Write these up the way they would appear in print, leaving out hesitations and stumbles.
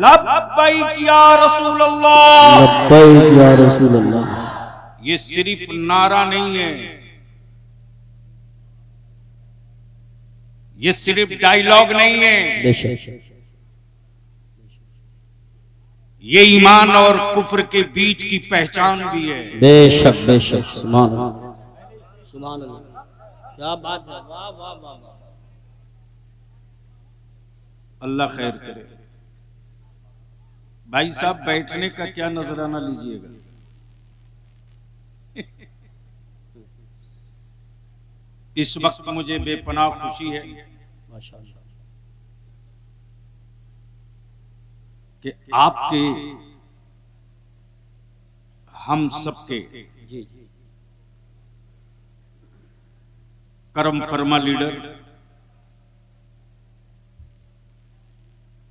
लब्बैक या रसूल अल्लाह, लब्बैक या रसूल अल्लाह। ये सिर्फ नारा नहीं है, ये सिर्फ डायलॉग नहीं है, बेशक ये ईमान और कुफ्र के बीच की पहचान भी है। बेशक बेशक, सुभान अल्लाह, सुभान अल्लाह, क्या बात है, वाह वाह वाह वाह। अल्लाह खैर करे। भाई साहब बैठने का क्या नजराना लीजिएगा। इस वक्त मुझे बेपनाह खुशी है माशाअल्लाह कि आपके, हम सबके जी करम फरमा लीडर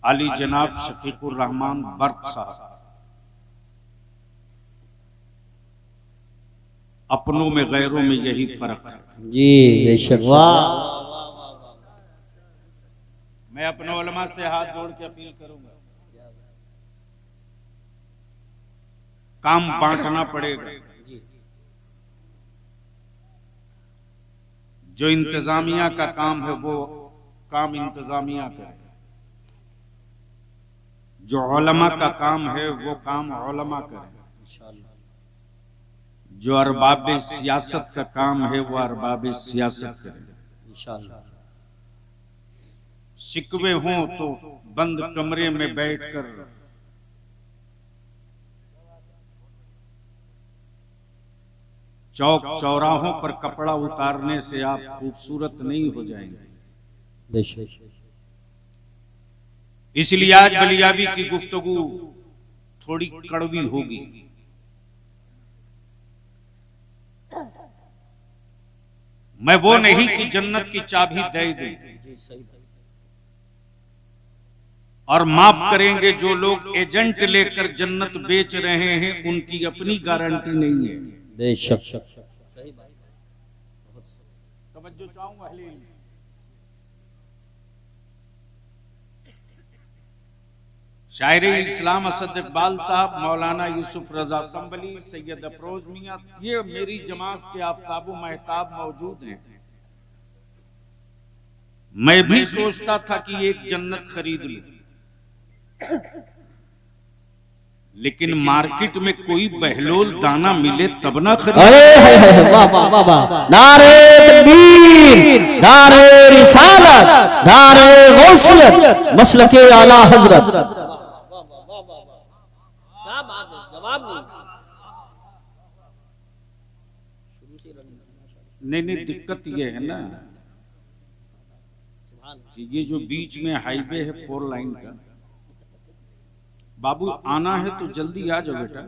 अली जनाब शफीकुर रहमान बर्क साहब अपनों में गैरों में यही फर्क है। जी बेशक, वाह। मैं अपने उलमा से हाथ जोड़ के अपील करूंगा, काम बांटना पड़ेगा। जो इंतजामिया का काम है वो काम इंतजामिया करे, जो उलमा का काम है वो काम उलमा करे, जो अरबाब सियासत का काम है वो अरबाब सियासत करे। इंशाअल्लाह शिकवे हों तो बंद कमरे में बैठकर चौक चौराहों पर कपड़ा उतारने से आप खूबसूरत नहीं हो जाएंगे। बेशक, इसलिए आज बलियाबी की गुफ्तगू थोड़ी कड़वी होगी। मैं वो नहीं कि जन्नत की चाबी दे दूं, और माफ करेंगे जो लोग एजेंट लेकर जन्नत बेच रहे हैं उनकी अपनी गारंटी नहीं है। बेशक, तवज्जो चाहूंगा अहले इल्म। शायर इस्लाम असद इकबाल साहब, मौलाना यूसुफ रजा संबली, सैयद अफरोज मियां, ये मेरी जमात के आफ्ताबो महताब मौजूद हैं। मैं भी सोचता था कि एक जन्नत खरीद लूं, लेकिन मार्केट में कोई बहलोल दाना मिले तब ना खरीद। वाह वाह वाह वाह, नारे तकबीर, नारे रिसालत, नारे गौसियत, मसलके आला हजरत। क्या बात है, जवाब नहीं नहीं, दिक्कत ये है ना कि ये जो बीच में हाईवे है 4 लाइन का, बाबू आना है तो जल्दी आ जाओ बेटा।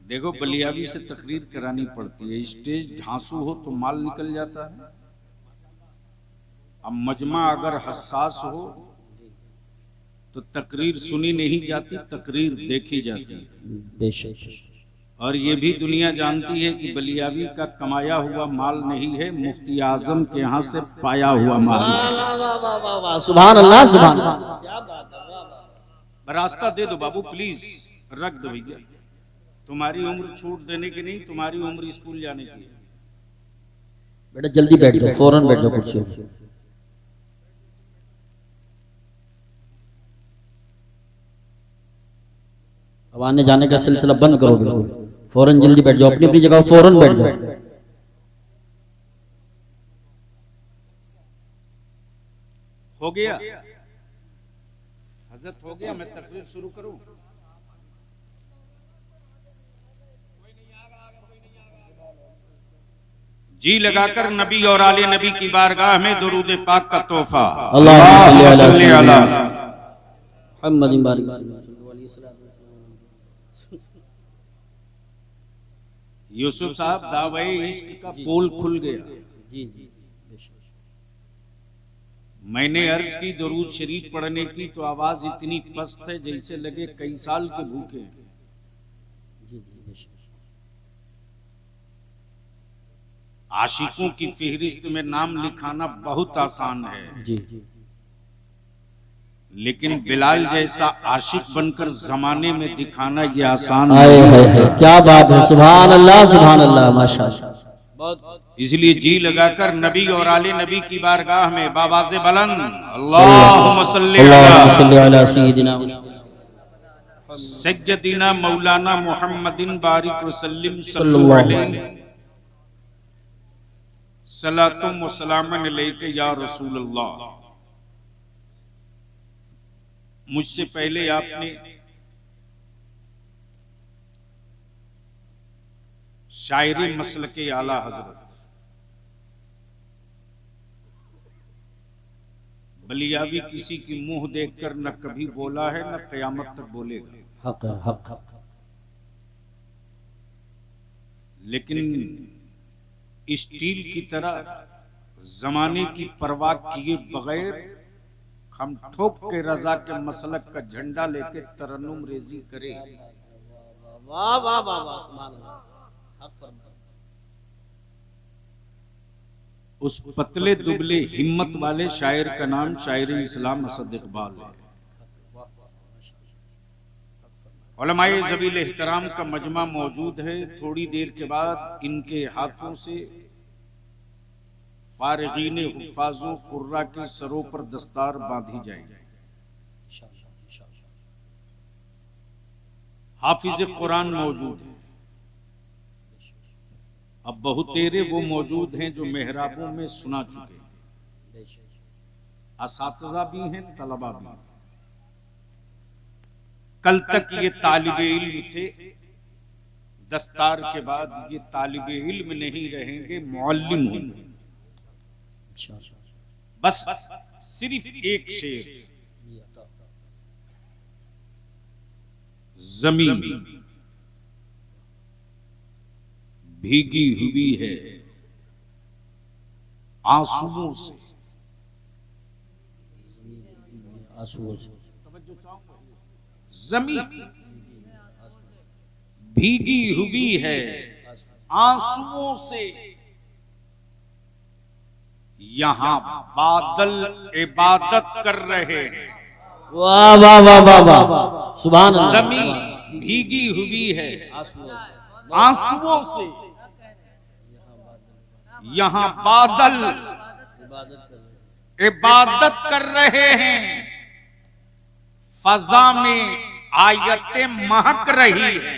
देखो बलियाबी से तकरीर करानी पड़ती है, स्टेज ढांसू हो तो माल निकल जाता है। अब मजमा अगर हसास हो तो तकरीर सुनी नहीं जाती, तकरीर देखी जाती है। बेशक, और ये भी दुनिया जानती है कि बलियाबी का कमाया हुआ माल नहीं है, मुफ्ती आजम के यहाँ से पाया हुआ माल है। सुभान अल्लाह, सुभान अल्लाह। रास्ता दे दो बाबू, प्लीज रख दो भैया। तुम्हारी उम्र छूट देने की नहीं, तुम्हारी उम्र स्कूल जाने की है। बेटा जल्दी बैठ जाओ, फौरन बैठ जाओ कुर्सी पर। अब आने जाने का सिलसिला बंद करो बिल्कुल, फौरन जल्दी बैठ जाओ, अपनी अपनी जगह फौरन बैठ जाओ। हो गया हजरत, हो गया, मैं तकरीर शुरू करूं। जी लगाकर नबी और आले नबी की बारगाह में दुरूद पाक का तोहफा। अल्लाहुम्मा सल्ली अला यूसुफ साहब, दावे इश्क का पोल खुल गया। जी जी, मैंने अर्ज की दुरूद शरीफ पढ़ने की तो आवाज इतनी पस्त है जैसे लगे कई साल के भूखे हैं। आशिकों की फहरिस्त में नाम लिखाना बहुत आसान है, जी। लेकिन बिलाल जैसा आशिक बनकर जमाने में दिखाना ये आसान हाय नहीं हाय है। हाय, क्या बात है, सुभान अल्लाह माशाअल्लाह। इसलिए जी लगाकर नबी और आले नबी की बारगाह में बाबा से बुलंद अल्लाहुम्मा सल्ली अल्लाहुम्मा सल्ली अला अला सय्यिदिना सय्यदिना मौलाना मुहम्मदिन बारिक वसल्लिम सल्लल्लाहु सल्लल्लाहु अलैहि सलातुम व सलामन अलैका या रसूल अल्लाह। मुझसे पहले आपने शायरी मसलके आला हजरत बलियावी किसी की मुंह देखकर न कभी बोला है न कयामत तक बोलेगा। हक है, हक। लेकिन स्टील की तरह जमाने की परवाह किए बगैर हम ठोक के रजा के मसलक का झंडा लेके तरन्नुम रेजी करे। वाह वाह वाह वाह, सुभान अल्लाह, हक फरमाया। उस पतले दुबले हिम्मत वाले शायर का नाम शायर इस्लाम असद इकबाल है। उलमाए ज़बील एहतराम का मजमा मौजूद है। थोड़ी देर के बाद इनके हाथों से फारिगीन हुफ़ाज़ो कुर्रा के सरों पर दस्तार बांधी जाएगी। हाफिज कुरान मौजूद है। अब बहुतेरे वो मौजूद हैं जो मेहराबों में सुना चुके हैं। असातिज़ा भी हैं, तलबा भी हैं। कल तक ये तालिबे इल्म थे, दस्तार के बाद ये तालिबे इल्म नहीं रहेंगे, मुअल्लिम होंगे। बस सिर्फ एक शेर, जमीन भीगी हुई है आंसुओं से, आंसुओं से, जमीन भीगी हुई है आंसुओं से, यहां बादल इबादत कर रहे हैं। वाह वाह वाह वाह वाह, सुभान अल्लाह। जमीन भीगी हुई है आंसुओं से, यहां बादल इबादत कर रहे हैं। फजा में आयतें महक रही है,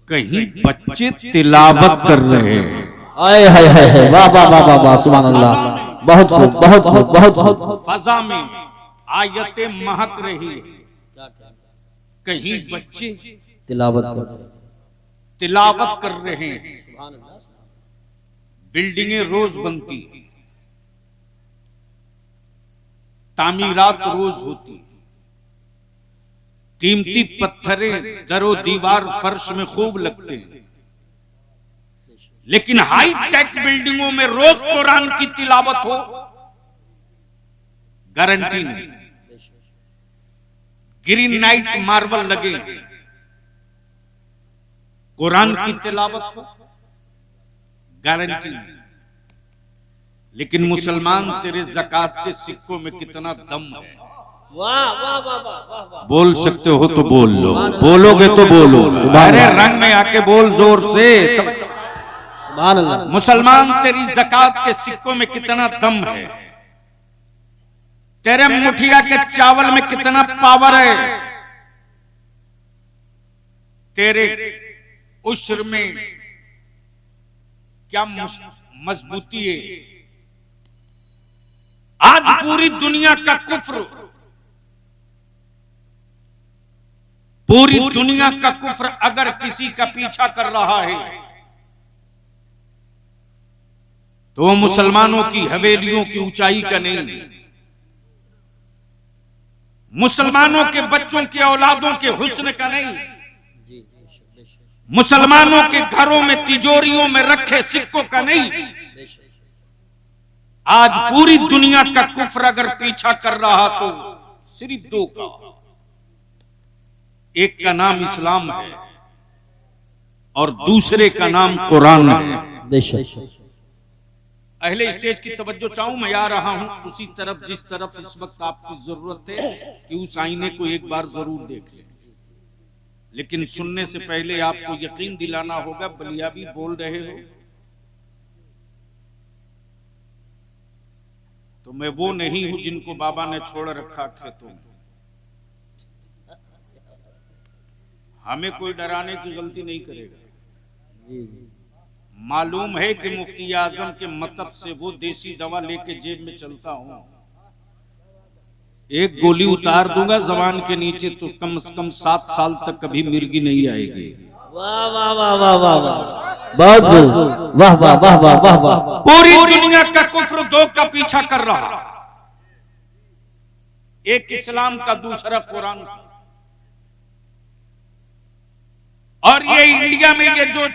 कहीं बच्चे तिलावत कर रहे हैं। आए हाय हाय हाय, वाह वाह वाह वाह वाह, सुभान अल्लाह। बहुत खूब, बहुत खूब, बहुत खूब। फजा में आयतें महक रही है, कहीं बच्चे तिलावत कर रहे हैं। बिल्डिंगें रोज बनती, तामीरात रोज होती, कीमती पत्थरें दरो दीवार फर्श में खूब लगते हैं, लेकिन हाई टेक बिल्डिंगों में रोज कुरान की तिलावत हो, गारंटी नहीं। ग्रीन नाइट मार्बल लगे, कुरान की तिलावत हो, गारंटी नहीं। लेकिन मुसलमान तेरे ज़कात के सिक्कों में कितना दम है। वाह वाह वाह वाह वाह। बोल सकते हो तो बोल लो, बोलोगे तो बोलो, अरे रंग में आके बोल जोर से। सुभान अल्लाह। मुसलमान तेरी ज़कात के सिक्कों में कितना दम है, तेरे मुठिया के चावल में कितना पावर है, तेरे उश्र में क्या मजबूती है। आज पूरी दुनिया का कुफ्र, पूरी दुनिया का कुफ्र अगर किसी का पीछा कर रहा है तो वो मुसलमानों की हवेलियों की ऊंचाई का नहीं, मुसलमानों के बच्चों के औलादों के हुस्न का नहीं, मुसलमानों के घरों में तिजोरियों में रखे सिक्कों का नहीं। आज पूरी दुनिया का कुफ्र अगर पीछा कर रहा तो सिर्फ दो का, एक का नाम इस्लाम है और दूसरे का नाम कुरान है। अहले स्टेज की तवज्जो चाहूं, मैं आ रहा हूं उसी तरफ जिस तरफ इस वक्त आपकी जरूरत है कि उस आईने को एक बार जरूर देख लें। लेकिन सुनने से पहले आपको यकीन दिलाना होगा, बलियाबी बोल रहे हो तो मैं वो नहीं हूं जिनको बाबा ने छोड़ रखा खेतों में। हमें कोई डराने की गलती नहीं करेगा। मालूम है कि मुफ्ती आजम के मतब से वो देसी दवा लेके जेब में चलता हूं, एक गोली उतार दूंगा जबान के नीचे तो कम से कम 7 साल तक कभी मिर्गी नहीं आएगी। वाह वाह वाह वाह वाह वाह, बहुत वाह वाह वाह वाह वाह वाह। पूरी दुनिया का कुफ्र दो का पीछा कर रहा, एक इस्लाम का, दूसरा कुरान का। और ये इंडिया में ये जो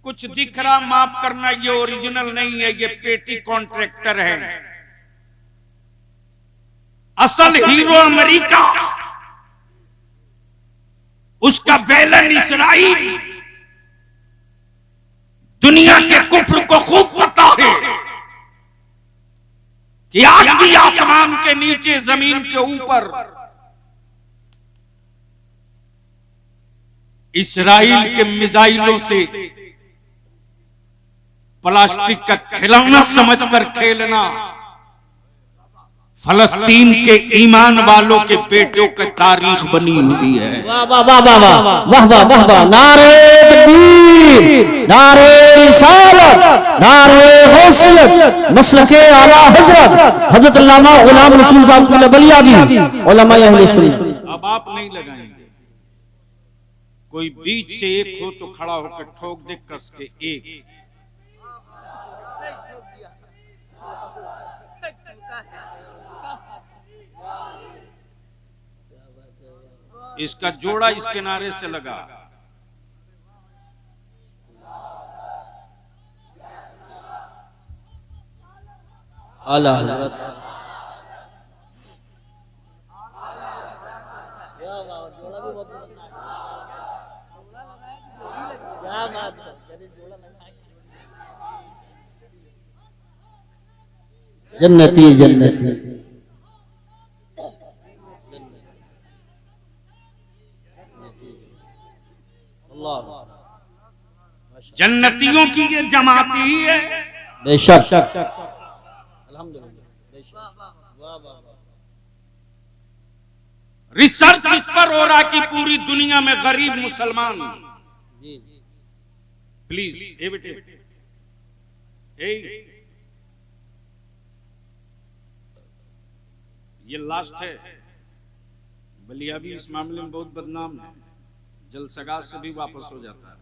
कुछ दिख रहा, माफ करना, ये ओरिजिनल नहीं है, ये पेटी कॉन्ट्रैक्टर है। असल हीरो अमेरिका, उसका बेलन इसराइल। दुनिया के कुफ्र को खूब पता है कि आज भी आसमान के नीचे, जमीन के ऊपर इसराइल के मिसाइलों से प्लास्टिक का खिलौना समझकर खेलना फलस्तीन के ईमान वालों के बेटों की तारीख बनी हुई है। वाह वाह वाह वाह वाह वाह वाह वाह वाह। नारे तकबीर, नारे रिसालत, नारे गौसियत, मसलके आला हजरत हजरत अल्लामा गुलाम रसूल साहब बलियाबी, उलमा अहले सुन्नत। अब आप नहीं लगाएंगे, कोई बीच से एक हो तो खड़ा होकर ठोक दे कस के एक। इसका जोड़ा इस किनारे से लगा। आला हज़रत जन्नती जन्नती। जन्नतियों की ये जमात ही है। बेशक रिसर्च इस पर हो रहा कि पूरी दुनिया में गरीब मुसलमान, प्लीज ए बेटे, ये लास्ट है। बलियाबी इस मामले में बहुत बदनाम है, जलसगा से भी वापस हो जाता है।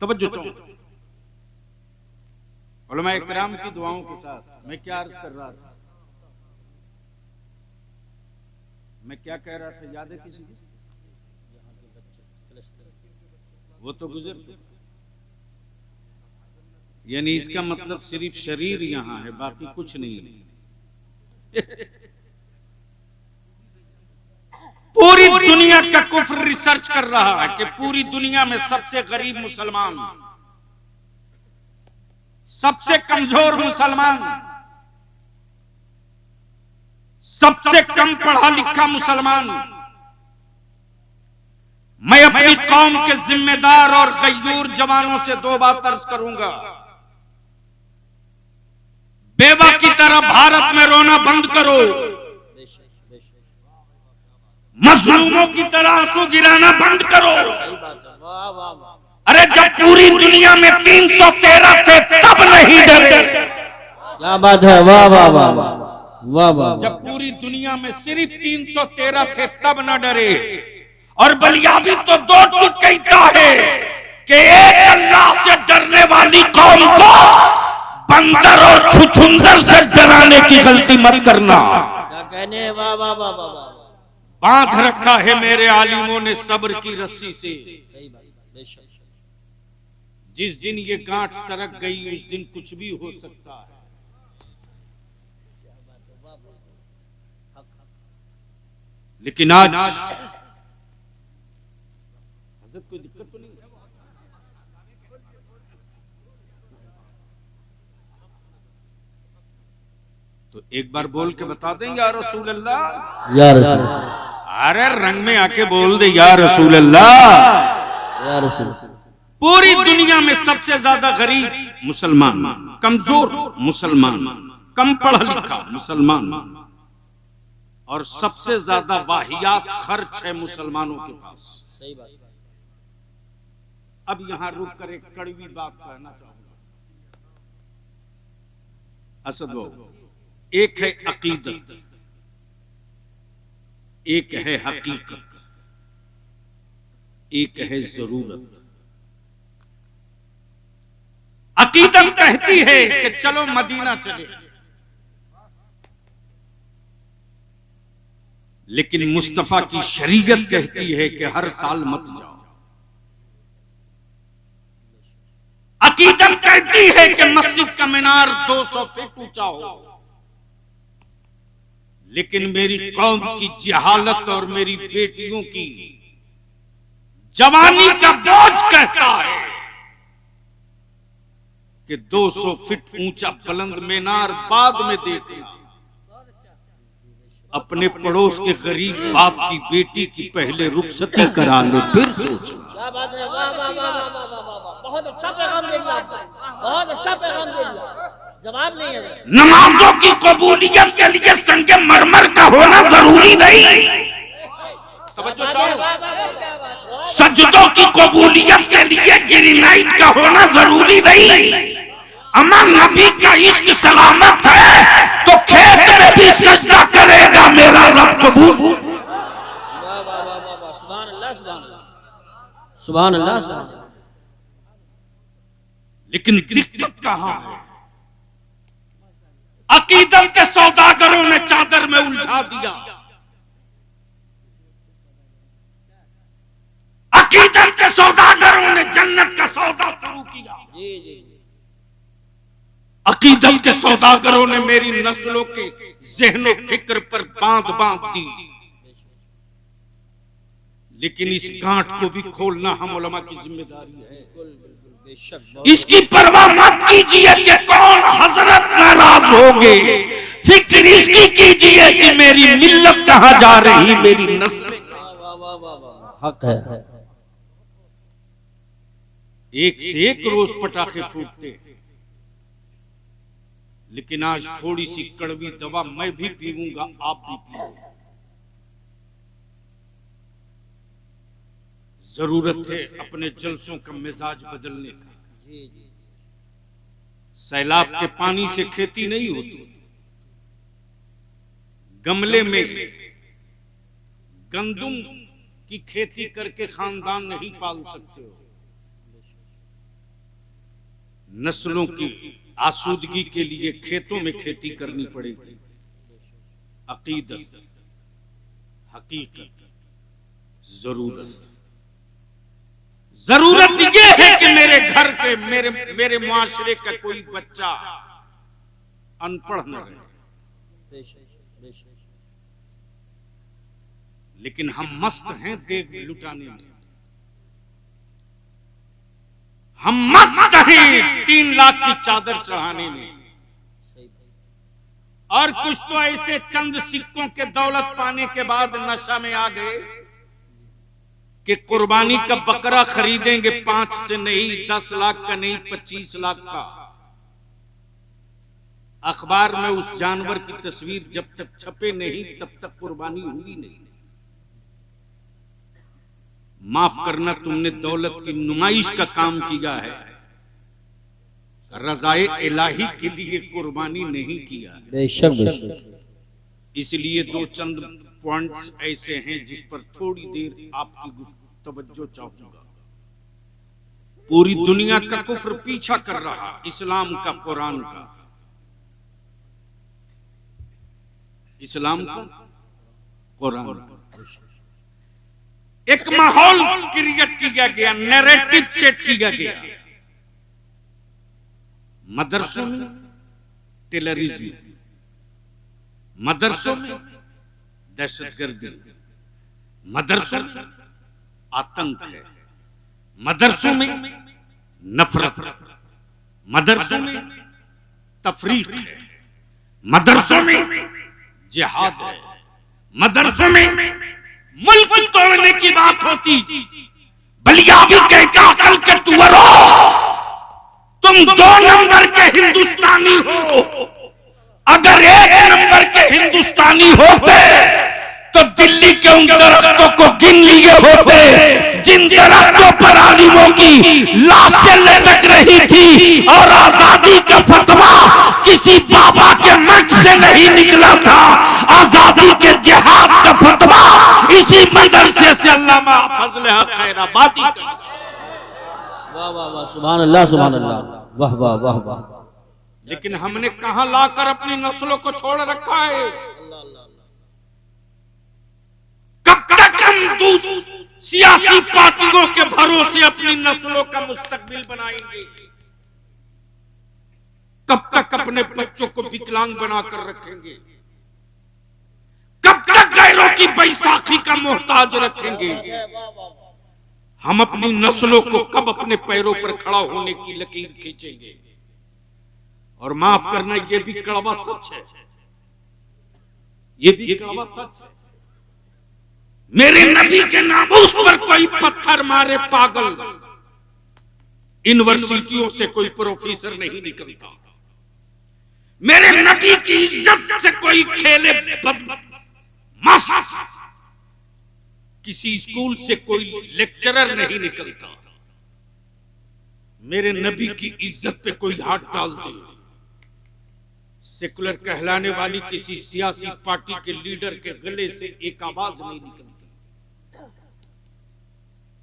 तवज्जो चाहूं उलमा इकराम की दुआओं के साथ मैं क्या अर्ज कर रहा था, मैं क्या कह रहा था, याद है किसी को? वो तो गुजर चुका। यानी इसका मतलब सिर्फ शरीर यहां है, बाकी कुछ नहीं है। पूरी दुनिया का कुफ्र रिसर्च कर रहा है कि पूरी दुनिया में सबसे गरीब मुसलमान, सबसे कमजोर मुसलमान, सबसे कम पढ़ा लिखा मुसलमान। मैं अपनी कौम के जिम्मेदार और गयूर जवानों से 2 बात अर्ज करूंगा। बेवा की तरह भारत में रोना बंद करो, मजलूमों की तरह आंसू गिराना बंद करो। अरे जब पूरी दुनिया में 313 थे तब नहीं डरे। क्या बात है, वाह वाह वाह वाह वाह। जब पूरी दुनिया में सिर्फ 313 थे तब न डरे। और बलियाबी तो 2 टुक कहता है कि एक अल्लाह से डरने वाली कौम को बंदर और छुछुंदर से डराने की गलती मत करना। क्या कहने, वाह वाह वाह वाह। बांध रखा है मेरे आलिमों ने सब्र की रस्सी से। सही बात, बेशक। जिस दिन ये गांठ सरक गई उस दिन कुछ भी हो सकता है। लेकिन आज हज़रत कोई दिक्कत तो नहीं? तो एक बार बोल के बता दें या रसूल अल्लाह। या रसूल, अरे रंग में आके बोल दे या रसूल अल्लाह। या रसूल। पूरी दुनिया में सबसे ज्यादा गरीब मुसलमान, कमजोर मुसलमान, कम पढ़ा लिखा मुसलमान, और सबसे ज्यादा वाहियात खर्च है मुसलमानों के पास। सही बात। अब यहां रुक कर एक कड़वी बात कहना चाहूंगा असद भाई। एक है अकीदत, एक है हकीकत, एक है जरूरत। अकीदत कहती है कि चलो मदीना चले, लेकिन मुस्तफा की शरीयत कहती है कि हर साल मत जाओ। अकीदत कहती है कि मस्जिद का मीनार 200 फीट ऊंचा हो, लेकिन मेरी कौम की जहालत और मेरी बेटियों की जवानी का बोझ कहता है कि 200 फीट ऊंचा बुलंद मीनार बाद में देखना, अपने पड़ोस के गरीब बाप की बेटी की पहले रुखसती करा लो फिर सोचो। क्या बात है, वाह वाह वाह वाह वाह वाह वाह, बहुत अच्छा पैगाम दे दिया आपने, बहुत अच्छा पैगाम दे दिया। जवाब नहीं है। नमाजों की कबूलियत के लिए संगे मरमर का होना जरूरी नहीं। तवज्जो चाहो। सजदों की कबूलियत के लिए ग्रेनाइट का होना जरूरी नहीं। अमन नबी का इश्क सलामत है तो खेत में भी सजदा करेगा मेरा रब कबूल। वाह वाह वाह वाह वाह, सुभान अल्लाह, सुभान अल्लाह, सुभान अल्लाह, सुभान अल्लाह। लेकिन दिक्कत कहां है? अकीदत के सौदागरों ने चादर में उलझा दिया। अकीदत के सौदागरों ने जन्नत का सौदा शुरू किया। जी जी। अकीदत के सौदागरों ने मेरी नस्लों के ज़हन और फिक्र पर बांध दी, लेकिन इस गांठ को भी खोलना हम उलमा की जिम्मेदारी है। इसकी परवाह मत कीजिए कि कौन हजरत नाराज होंगे, फिक्र इसकी कीजिए कि मेरी मिल्लत कहां जा रही, मेरी नस्ल। हक है। एक से एक रोज पटाखे फूटते हैं, लेकिन आज थोड़ी सी कड़वी दवा मैं भी पीऊंगा, आप भी पीओ। जरूरत है अपने जलसों का मिजाज बदलने का। सैलाब के पानी से खेती नहीं होती। गमले में गंदुम की खेती करके खानदान नहीं पाल सकते हो। नस्लों की आसूदगी के लिए खेतों में खेती करनी पड़ेगी। अकीदत, हकीकत, जरूरत ये है कि मेरे घर के मेरे मुआशरे का कोई बच्चा अनपढ़ न रहे। लेकिन हम मस्त हैं देख लुटाने में, हम मस्त हैं 3 लाख की चादर चढ़ाने में, और कुछ तो ऐसे चंद सिक्कों के दौलत पाने के बाद नशा में आ गए कि कुर्बानी का बकरा खरीदेंगे 5 से नहीं, 10 लाख का नहीं, 25 लाख का। अखबार में उस जानवर की तस्वीर जब तक छपे नहीं तब तक कुर्बानी हुई नहीं। माफ करना, तुमने दौलत की नुमाइश का काम किया है, रज़ाए इलाही के लिए कुर्बानी नहीं किया है। बेशक बेशक। इसलिए 2 चंद पॉइंट्स ऐसे हैं जिस पर थोड़ी देर आपकी तवज्जो चाहूंगा। पूरी दुनिया का कुफ्र पीछा कर रहा, इस्लाम का, कुरान का, इस्लाम का, कुरान का। एक माहौल क्रिएट किया गया, नैरेटिव सेट किया गया। मदरसों में टेररिज्म, मदरसों में दहशतगर्दी, मदरसों में आतंक है, मदरसों में नफरत, मदरसों में तफरीक है, मदरसों में जिहाद है, मदरसों में मुल्क तोड़ने की बात होती। बलिया भी कहता अकल के तुअरो, तुम 2 नंबर के हिंदुस्तानी हो। अगर 1 नंबर के हिंदुस्तानी होते तो दिल्ली के उन दरख्तों को गिन लिए होते जिन दरख्तों पर आलिमों की लाशें लटक रही थी, और आजादी का फतवा किसी बाबा के मुख से नहीं निकला था। आजादी के जिहाद का फतवा इसी मदरसे से अल्लामा फजल हक खैराबादी का। वाह वाह वाह, सुभान अल्लाह सुभान अल्लाह, वाह वाह वाह वाह। लेकिन हमने कहां लाकर अपनी नस्लों को छोड़ रखा है। कब तक हम सियासी पार्टियों के भरोसे अपनी नस्लों का मुस्तकबिल बनाएंगे? कब तक अपने बच्चों को विकलांग बनाकर रखेंगे? कब तक गैरों की बैसाखी का मोहताज रखेंगे? हम अपनी नस्लों को कब अपने पैरों पर खड़ा होने की लकीर खींचेंगे? और माफ करना, ये भी कड़वा सच है, ये भी कड़वा सच है। मेरे नबी के नामूस पर कोई पत्थर मारे पागल, यूनिवर्सिटियों से कोई प्रोफेसर नहीं निकलता। मेरे नबी की इज्जत से कोई खेले मस्त, किसी स्कूल से कोई लेक्चरर नहीं निकलता। मेरे नबी की इज्जत पे कोई हाथ डाल दे, सेकुलर कहलाने वाली किसी सियासी पार्टी के लीडर के गले से एक आवाज नहीं निकलती।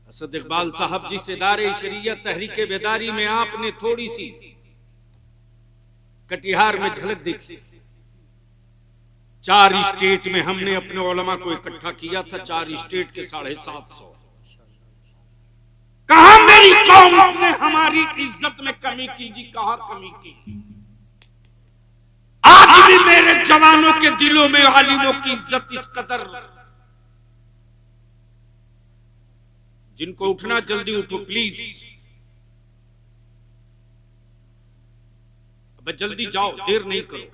असद इकबाल साहब जी से दारे शरीयत तहरीके बेदारी में आपने थोड़ी सी कटिहार में झलक देखी। 4 स्टेट में हमने अपने उलमा को इकट्ठा किया था, 4 स्टेट के 750। कहां मेरी कौम ने हमारी इज्जत में कमी की जी? कहां कमी की? आज भी मेरे जवानों के दिलों में आलिमों की इज्जत इस कदर। जिनको उठना जल्दी उठो प्लीज, अब जल्दी जाओ, देर नहीं करो।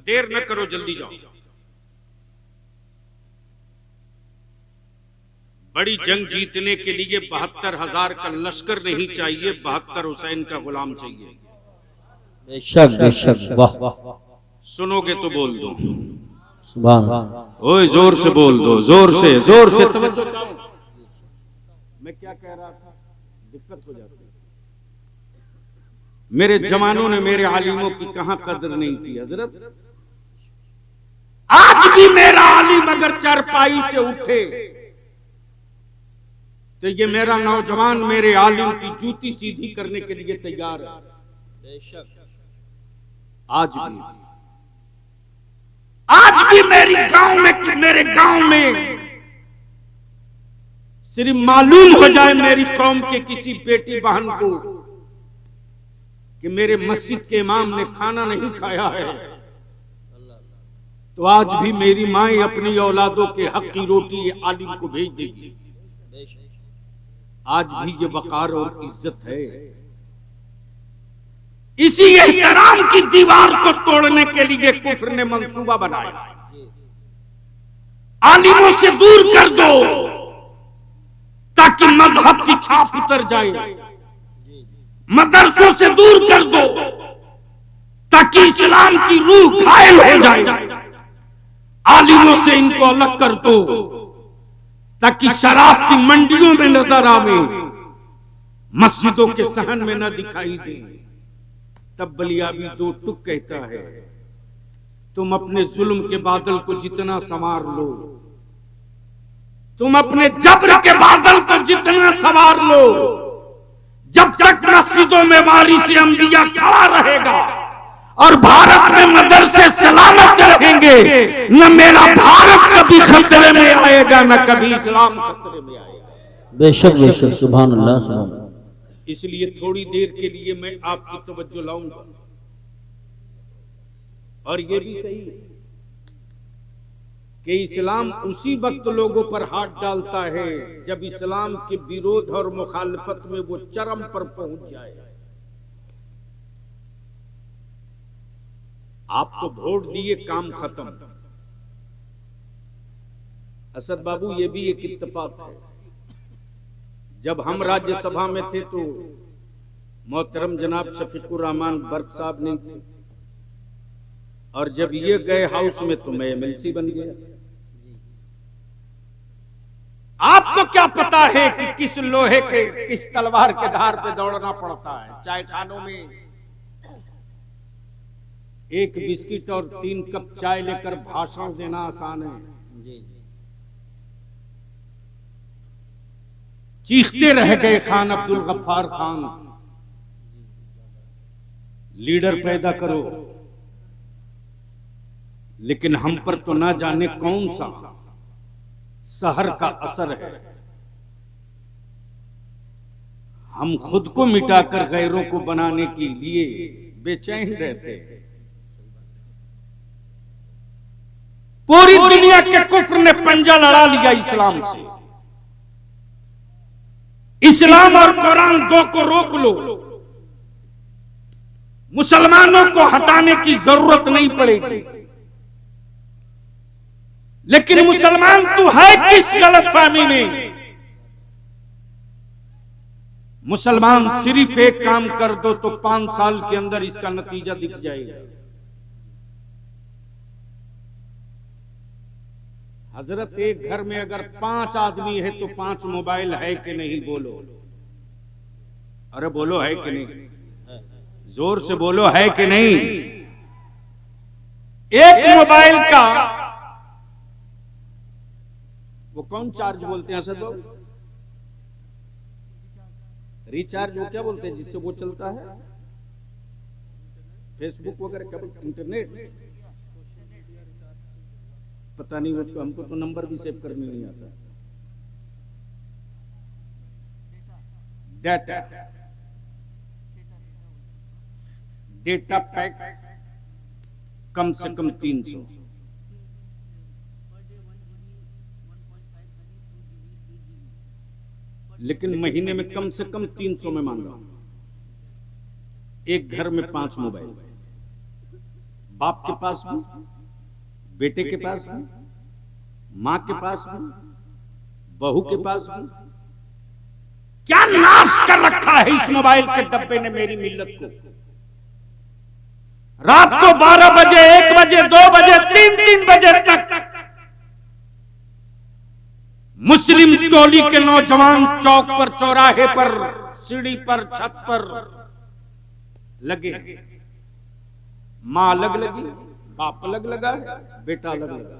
देर न करो, जल्दी जाओ। बड़ी जंग जीतने के लिए 72,000 का लश्कर नहीं चाहिए, 72 हुसैन का गुलाम चाहिए। बेशक बेशक, वाह वाह। सुनोगे तो बोल दो, सुभान। ओए जोर से बोल दो, जोर से तवज्जो चाहो। मैं क्या कह रहा था, दिक्कत हो जाती है। मेरे जवानों ने मेरे आलिमों की कहां कदर नहीं की हजरत। आज भी मेरा आलिम अगर चारपाई से उठे तो ये मेरा नौजवान मेरे आलिम की जूती सीधी करने के लिए तैयार है। बेशक आज भी मेरे गांव में सिर्फ मालूम हो जाए मेरी कौम के किसी बेटी बहन को कि मेरे मस्जिद के इमाम ने खाना नहीं खाया है, तो आज भी मेरी माएं अपनी औलादों के हक की रोटी आलिम को भेज देगी। आज भी ये वकार और इज्जत है। इसी एहतराम की दीवार को तोड़ने के लिए कुफ्र ने मंसूबा बनाया। आलिमों से दूर कर दो ताकि मजहब की छाप उतर जाए, मदरसों से दूर कर दो ताकि इस्लाम की रूह घायल हो जाए, आलिमों से इनको अलग कर दो ताकि शराब की मंडियों में नजर आवे, मस्जिदों के सहन में न दिखाई दे। तब बलियाबी 2 टुक कहता है, तुम अपने जुल्म के बादल को जितना संवार लो, तुम अपने जब्र के बादल को जितना संवार लो, जब तक मस्जिदों में वारिस अंबिया खड़ा रहेगा और भारत में मदरसे सलामत रहेंगे, न मेरा भारत कभी खतरे में आएगा, न कभी इस्लाम खतरे में आएगा। बेशक बेशक, सुभान अल्लाह सुभान अल्लाह। इसलिए थोड़ी देर के लिए मैं आपकी तवज्जो लाऊंगा। और ये भी सही है कि इस्लाम उसी वक्त लोगों पर हाथ डालता है जब इस्लाम के विरोध और मुखालफत में वो चरम पर पहुंच जाए। आप तो वोट दिए, काम खत्म। असद बाबू, ये भी एक इत्तेफाक है, जब हम राज्यसभा में थे तो मोहतरम जनाब शफीकुर रहमान बर्क साहब नहीं थे, और जब ये गए हाउस में तो मैं एमएलसी बन गया। आपको क्या पता है कि किस लोहे के, किस तलवार के धार पे दौड़ना पड़ता है। चाय खानों में एक बिस्किट और 3 कप चाय लेकर भाषण देना आसान है। चीखते रह गए खान अब्दुल गफ्फार खान, लीडर पैदा करो, लेकिन हम पर तो ना जाने कौन सा शहर का असर है। हम खुद को मिटाकर गैरों को बनाने के लिए बेचैन रहते हैं। पूरी दुनिया के कुफ्र ने पंजा लड़ा लिया इस्लाम से। इस्लाम और कुरान दो को रोक लो, मुसलमानों को हटाने की जरूरत नहीं पड़ेगी। लेकिन मुसलमान तू है किस गलतफहमी में? मुसलमान सिर्फ एक काम कर दो तो 5 साल के अंदर इसका नतीजा दिख जाएगा। हजरत, एक घर में अगर 5 आदमी है तो 5 मोबाइल है कि नहीं? बोलो, अरे बोलो, है कि नहीं? जोर से बोलो, है कि नहीं? एक मोबाइल का वो कौन चार्ज बोलते हैं असद बाबू? रिचार्ज, वो क्या बोलते हैं जिससे वो चलता है? फेसबुक वगैरह क्या बोलते? इंटरनेट, पता नहीं उसको, हमको तो नंबर भी सेव करने नहीं आता। डाटा, डेटा पैक कम से कम 300, लेकिन महीने में कम से कम 300 में मान रहा हूं। एक घर में 5 मोबाइल, बाप के पास भी, बेटे के पास भी, मां के पास भी, बहू के पास भी। क्या नाश कर रखा है इस मोबाइल के डब्बे ने मेरी मिल्लत को। रात को 12 बजे, 1 बजे, 2 बजे, 3 बजे तक मुस्लिम टोली के नौजवान चौक पर, चौराहे पर, सीढ़ी पर, छत पर लगे। मां अलग लगी, बाप अलग लगा है, बेटा अलग लगा।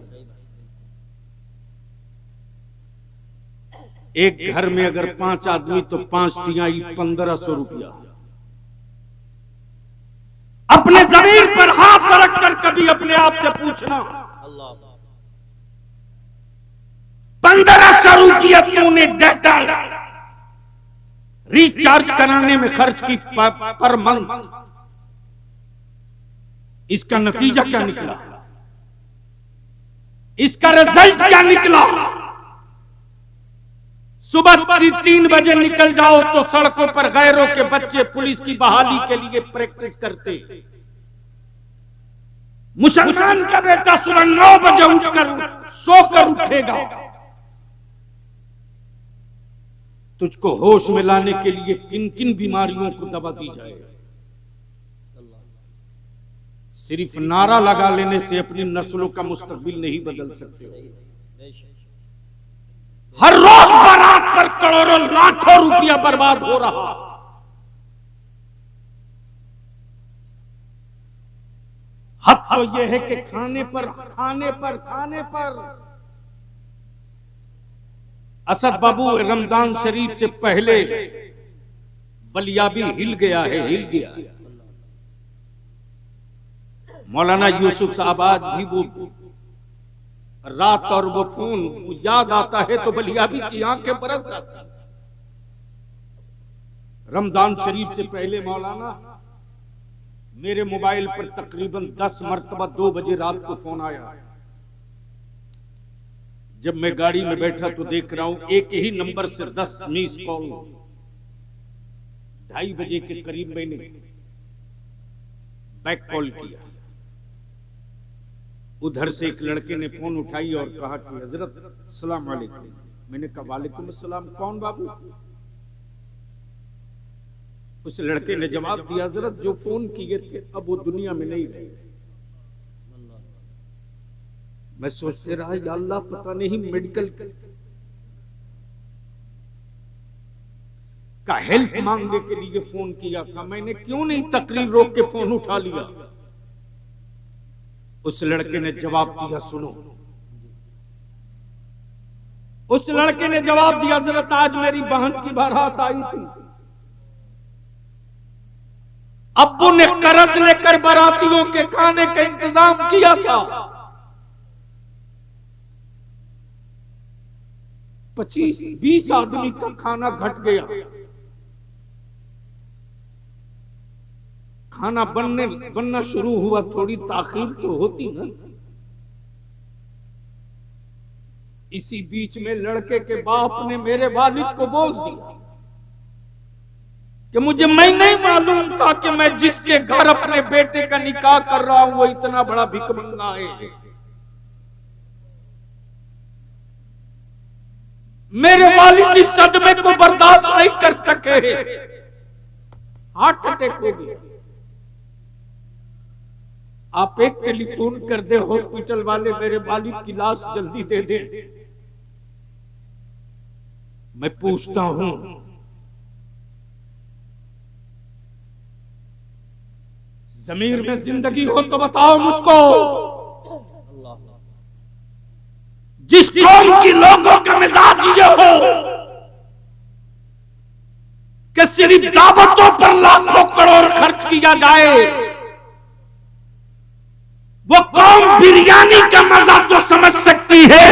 एक घर में अगर 5 आदमी तो 5 तिहाई 1500 रुपया। अपने जमीन पर हाथ रख कर कभी अपने आप से पूछना, 1500 रुपया तूने डाटा रिचार्ज कराने में खर्च की पर मंथ, इसका नतीजा क्या निकला? इसका रिजल्ट क्या निकला? सुबह 3 बजे निकल जाओ तो सड़कों पर गैरों के बच्चे पुलिस की बहाली के लिए प्रैक्टिस करते। मुसलमान का बेटा सुबह 9 बजे उठकर सोकर उठेगा। तुझको होश में लाने के लिए किन किन बीमारियों को दवा दी जाए? सिर्फ नारा लगा लेने से अपनी नस्लों का मुस्तकबिल नहीं बदल सकते। हर रोज बारात पर करोड़ों लाखों रुपया बर्बाद हो रहा। हद तो यह है कि खाने पर असद बाबू, रमजान शरीफ से पहले बलियाबी हिल गया है। मौलाना यूसुफ साहब आज भी वो रात और वो फोन याद आता है तो बलियाबी की आंखें बरस जाती। रमजान शरीफ से पहले मौलाना मेरे मोबाइल पर तकरीबन 10 मरतबा 2 बजे रात को फोन आया। जब मैं गाड़ी में बैठा तो देख रहा हूं एक ही नंबर से 10 मिस कॉल। 2:30 बजे के करीब मैंने बैक कॉल किया। उधर से एक लड़के ने फोन उठाई और कहा कि हजरत अस्सलाम वालेकुम। मैंने कहा वालेकुम अस्सलाम, कौन बाबू? उस लड़के ने जवाब दिया, हजरत जो फोन किए थे अब वो दुनिया में नहीं रहे। मैं सोचते रहा या अल्लाह, पता नहीं मेडिकल का हेल्प मांगने के लिए फोन किया था, मैंने क्यों नहीं तकरीर रोक के फोन उठा लिया। उस लड़के ने जवाब दिया, सुनो। उस लड़के ने जवाब दिया, हजरत आज मेरी बहन की बारात आई थी, अब्बू ने कर्ज लेकर बारातियों के खाने का इंतजाम किया था। 25-20 आदमी का खाना घट गया। खाना बनना शुरू हुआ, थोड़ी ताखीर तो होती ना। इसी बीच में लड़के के बाप ने मेरे वालिद को बोल दिया कि मुझे मैं नहीं मालूम था कि मैं जिसके घर अपने बेटे का निकाह कर रहा हूं वो इतना बड़ा भिखमंगा है। मेरे वालिद इस सदमे को बर्दाश्त नहीं कर सके, हार्ट अटैक हो गया। आप एक टेलीफोन कर दे हॉस्पिटल वाले, मेरे वालिद की लाश जल्दी दे दे। मैं पूछता हूं, ज़मीर में जिंदगी हो तो बताओ मुझको, जिस कौम की लोगों का मिजाज ये हो कि सिर्फ दावतों पर लाखों करोड़ खर्च किया जाए, वो कौम बिरयानी का मजा तो समझ सकती है,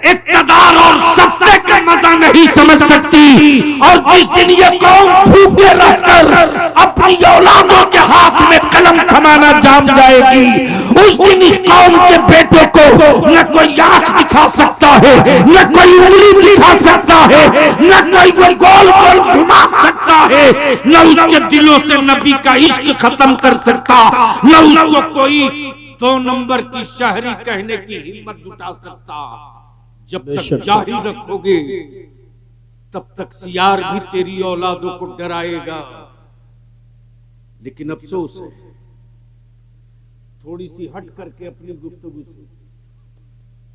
इक़्तिदार और सत्ते का मजा नहीं समझ सकती। और जिस दिन ये कौम भूखे रहकर अपनी औलादों के हाथ में कलम थमाना जान जाएगी, उस दिन इस कौम के बेटों को न कोई आंख दिखा सकता है, न कोई उंगली दिखा सकता है, न कोई वो गोल गोल घुमा सकता है, न उसके दिलों से नबी का इश्क खत्म कर सकता, न उसको कोई 2 नंबर की शहरी कहने की हिम्मत जुटा सकता। जब तक जाहिल रखोगे तब तक सियार भी तेरी औलादों को डराएगा। लेकिन अफसोस है, थोड़ी सी हट करके अपनी गुफ्तगू से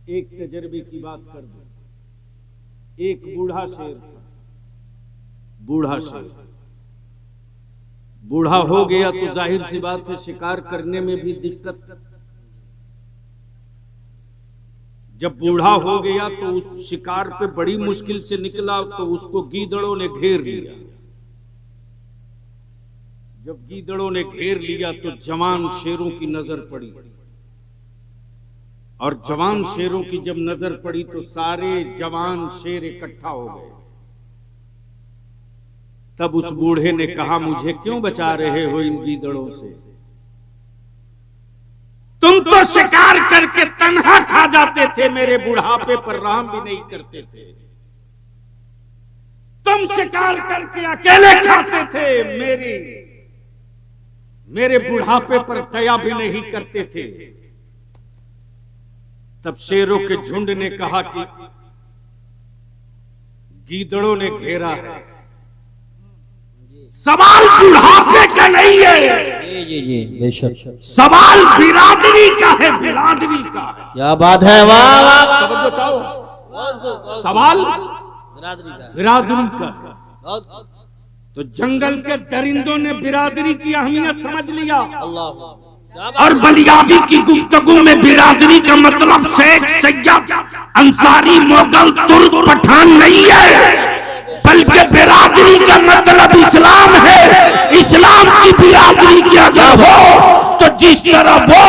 एक तजर्बे की बात कर दो। एक बूढ़ा शेर था, बूढ़ा शेर बूढ़ा हो गया तो जाहिर सी बात है शिकार करने में भी दिक्कत। जब बूढ़ा हो गया तो उस शिकार पे बड़ी मुश्किल से निकला तो उसको गीदड़ों ने घेर लिया। जब गीदड़ों ने घेर लिया तो जवान शेरों की नजर पड़ी, और जवान शेरों की जब नजर पड़ी तो सारे जवान शेर इकट्ठा हो गए। तब उस बूढ़े ने कहा, मुझे क्यों बचा रहे हो इन गीदड़ों से? तुम तो शिकार करके तन्हा खा जाते थे, मेरे बुढ़ापे पर रहम भी नहीं करते थे। तुम शिकार करके अकेले खाते थे, मेरे बुढ़ापे पर दया भी नहीं करते थे। तब शेरों के झुंड ने कहा कि गीदड़ों ने घेरा है, सवाल बुढ़ापे का नहीं है, जी बेशक, सवाल बिरादरी का है, बिरादरी का है। क्या बात है, वाह वाह, सवाल बिरादरी का। तो जंगल के दरिंदों ने बिरादरी की अहमियत समझ लिया। अल्लाह। और बलियाबी की गुफ्तगू में बिरादरी का मतलब शेख, सैयद, अंसारी, मोगल, तुर्क, पठान नहीं है, बल्कि बिरादरी का मतलब इस्लाम है। इस्लाम की बिरादरी की अगर हो तो जिस तरह वो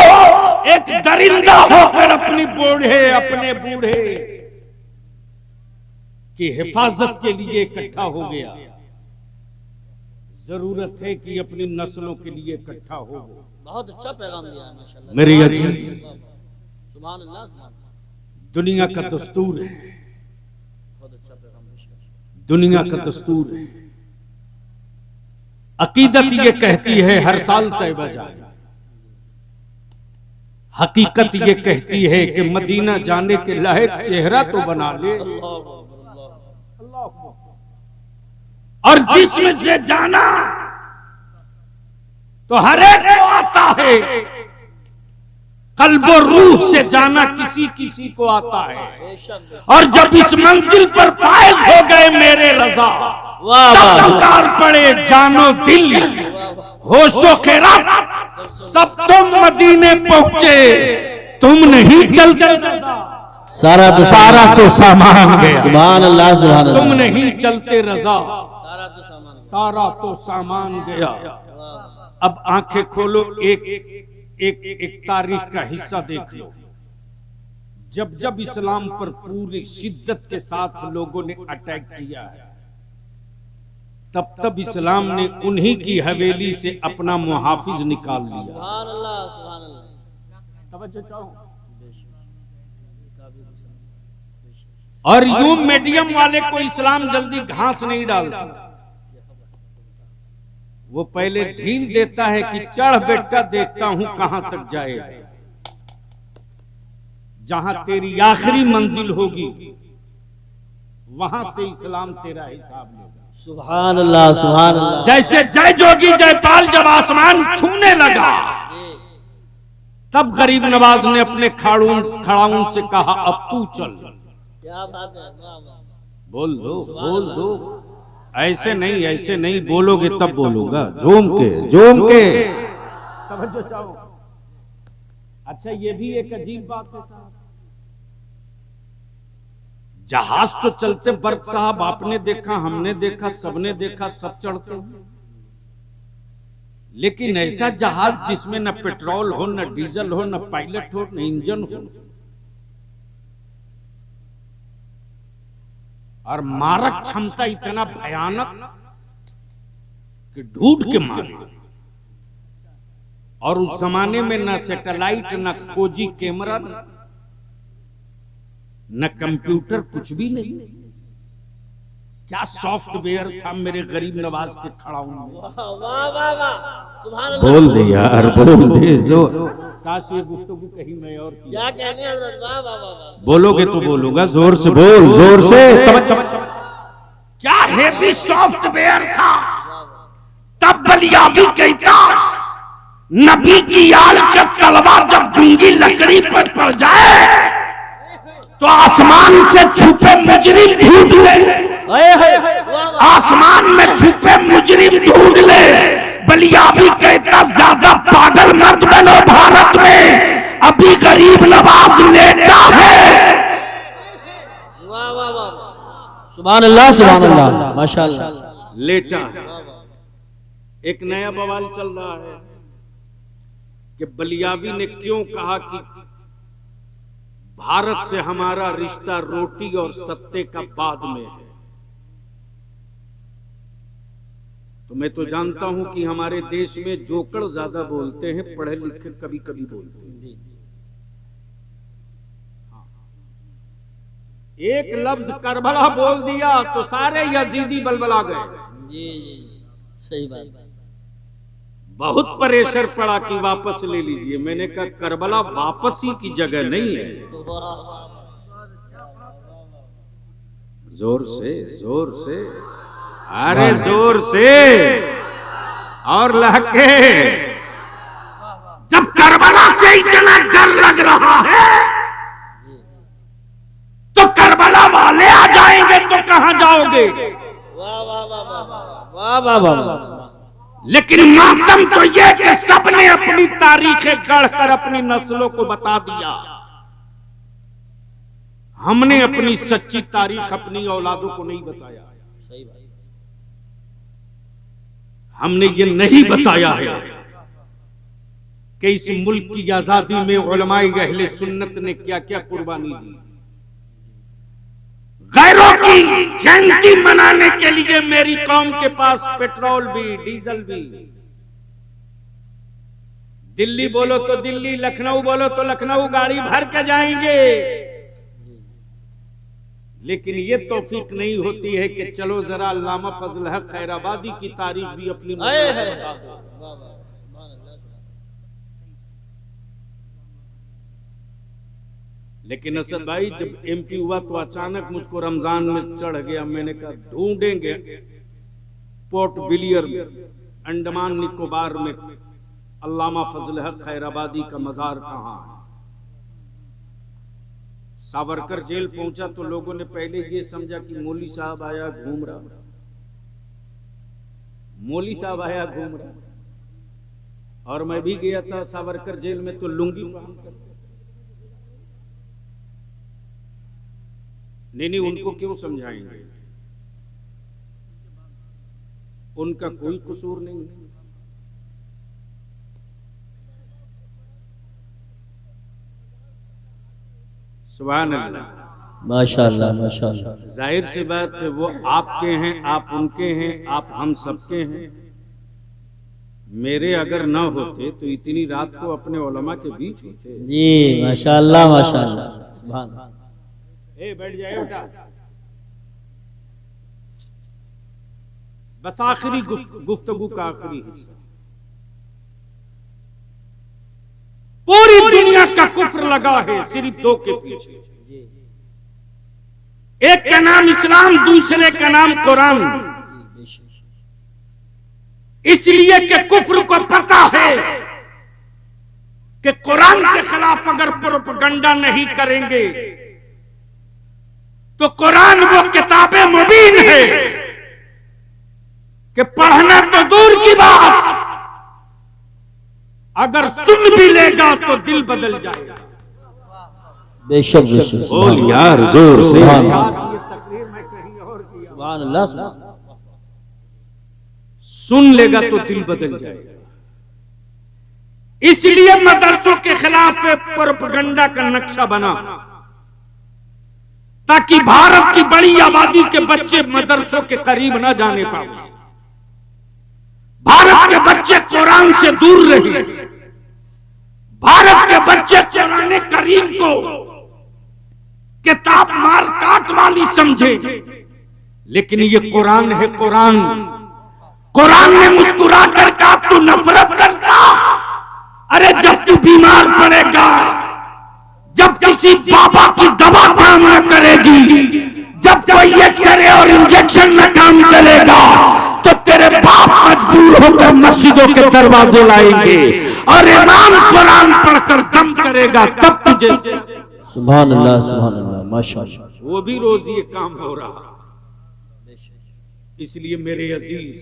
एक दरिंदा होकर अपने बूढ़े की हिफाजत के लिए इकट्ठा हो गया, जरूरत है कि अपनी नस्लों के लिए इकट्ठा हो। बहुत अच्छा पैगाम दिया है माशाल्लाह। मेरे अजीज, सुभान अल्लाह, दुनिया का दस्तूर है, बहुत अच्छा पैगाम, दुनिया का दस्तूर है। अकीदत ये कहती है हर साल तैबा जाए, हकीकत ये कहती है कि मदीना जाने के लायक चेहरा तो बना ले, और जिस्म से जाना तो हर एक को आता है, कल्ब और रूह से जाना किसी किसी को आता है। और जब इस मंजिल पर फायज हो गए मेरे रजा, तब पुकार पड़े जानो दिल, होशो खैरात सब तुम मदीने पहुंचे, तुम नहीं चलते सारा तो सामान गया। सुभान अल्लाह सुभान अल्लाह। तुम नहीं चलते रजा, सारा तो सामान गया। अब आंखें खोलो, एक तारीख का हिस्सा देख लो। जब जब इस्लाम पर पूरी शिद्दत के साथ लोगों ने अटैक किया है, तब तब इस्लाम ने उन्हीं की हवेली से अपना मुहाफिज निकाल लिया। सुभान अल्लाह सुभान अल्लाह। तवज्जो चाहो। और यूं मीडियम वाले को इस्लाम जल्दी घास नहीं डालता, वो पहले ढील देता है कि चढ़ बेटा, देखता हूं कहां तक जाए, जहां तेरी आखिरी मंजिल होगी वहां से इस्लाम तेरा हिसाब लेगा। सुभान अल्लाह सुभान अल्लाह। जैसे जय जोगी जयपाल जब आसमान छूने लगा, तब गरीब नवाज ने अपने खड़ाउन से कहा अब तू चल। क्या बात है, वाह वाह। बोल दो, ऐसे नहीं बोलोगे तब बोलूंगा, झूम के। तवज्जो चाहो। अच्छा ये भी एक अजीब बात है साहब, जहाज तो चलते बर्क साहब, आपने देखा, हमने देखा, सबने देखा, सब चढ़ते हैं, लेकिन ऐसा जहाज जिसमें न पेट्रोल हो, न डीजल हो, न पायलट हो, न इंजन हो, और मारक क्षमता इतना भयानक कि ढूंढ के मारे। और उस जमाने में न सैटेलाइट, न खोजी कैमरा, न कंप्यूटर, कुछ भी नहीं। क्या सॉफ्टवेयर था मेरे गरीब नवाज के खड़ाउन में। वाह वाह वाह, सुभान अल्लाह। बोल दे यार, बोल दे। जो काश ये गुफ्तगू कहीं मैं और की। क्या कहने हजरत, वाह वाह वाह। बोलोगे तो बोलूंगा, जोर से बोल, जोर से। क्या हेवी सॉफ्टवेयर था। तब बलियाबी कहता, नबी की आल का तलवार जब गूंगी लकड़ी पर पड़ जाए तो आसमान से छुपे मुजरिम ढूंढ ले, आसमान में छुपे मुजरिम ढूंढ ले। बलियाबी कहता ज्यादा पागल मत बनो, भारत में अभी गरीब नवाज लेटा है। वाह वाह वाह, सुभान अल्लाह माशाअल्लाह। लेटा है। एक नया बवाल चल रहा है कि बलियाबी ने क्यों कहा कि भारत से हमारा रिश्ता रोटी और सत्ते का बाद में है। तो मैं तो जानता हूं कि हमारे देश में जोकड़ ज्यादा बोलते हैं, पढ़े लिखे कभी कभी बोलते हैं। एक लफ्ज करबला बोल दिया तो सारे यजीदी बलबला गए। जी जी सही बात। बहुत प्रेशर पड़ा कि वापस ले लीजिए। मैंने कहा करबला वापसी की जगह नहीं है। जोर से, जोर से, अरे जोर से और लहके। जब करबला से इतना डर लग रहा है तो करबला वाले आ जाएंगे तो कहां जाओगे। वाह वाह वाह वाह वाह वाह वाह। लेकिन मातम तो यह कि सबने अपनी तारीखें गढ़कर अपनी नस्लों को बता दिया। हमने अपनी सच्ची तारीख अपनी औलादों को नहीं बताया। सही बात। हमने ये नहीं बताया है कि इस मुल्क की आजादी में उलमाए अहले सुन्नत ने क्या क्या कुर्बानी दी। गैरों की जयंती मनाने के लिए मेरी कौम के पास पेट्रोल भी, डीजल भी। दिल्ली बोलो तो दिल्ली, लखनऊ बोलो तो लखनऊ गाड़ी भर के जाएंगे। लेकिन ये तौफीक नहीं होती है कि चलो जरा अल्लामा फजल हक खैराबादी की तारीख भी अपनी लेकिन असद भाई जब एमपी हुआ तो अचानक मुझको रमजान में चढ़ गया। मैंने कहा ढूंढेंगे पोर्ट विलियर अंडमान निकोबार में अल्लामा फजल हक खैराबादी का मजार कहाँ है। सावरकर जेल पहुंचा तो लोगों ने पहले ये समझा कि मौली साहब आया घूम रहा, मौली साहब आया घूम रहा। और मैं भी गया था सावरकर जेल में तो लुंगी पहन कर। नहीं, उनको क्यों समझाएंगे, उनका कोई कसूर नहीं है। सुभान अल्लाह, माशाअल्लाह माशाअल्लाह। जाहिर सी बात है वो आपके हैं, आप उनके हैं, आप हम सबके हैं। मेरे अगर न होते तो इतनी रात को अपने उलमा के बीच होते। जी माशाअल्लाह माशाअल्लाह। सुभान अल्लाह। बैठ जाए बेटा। बस आखिरी गुफ्तगू का आखिरी हिस्सा। पूरी दुनिया का कुफ्र लगा है सिर्फ दो के पीछे। एक का नाम इस्लाम, दूसरे का नाम कुरान। इसलिए कि कुफ्र को पता है कि कुरान के खिलाफ अगर प्रोपगंडा नहीं करेंगे तो कुरान वो किताबे मुबीन है कि पढ़ना तो दूर की बात, अगर सुन भी लेगा तो दिल बदल जाएगा। बेशक बेशक। बोल यार जोर से। सुभान ये तकरीर मैं कहीं और किया। सुभान अल्लाह सुभान अल्लाह। सुन लेगा तो दिल बदल जाएगा। इसलिए मदरसों के खिलाफ प्रोपगंडा का नक्शा बना ताकि भारत की बड़ी आबादी के बच्चे मदरसों के करीब ना जाने पाए, भारत के बच्चे कुरान से दूर रहे, भारत के बच्चे कुरान करीम को किताब मार काट वाली समझे। लेकिन ये कुरान है, कुरान ने मुस्कुरा कर कहा तू नफरत करता, अरे जब तू बीमार पड़ेगा, जब किसी बाबा की दवा काम न करेगी, जब कोई एक्सरे और इंजेक्शन न काम करेगा तो तेरे बाप मजबूर होकर मस्जिदों के दरवाजे लाएंगे और इमाम कुरान पढ़कर दम करेगा, तब तुझे। सुभान अल्लाह माशाअल्लाह। वो भी रोज ये काम हो रहा। इसलिए मेरे अजीज,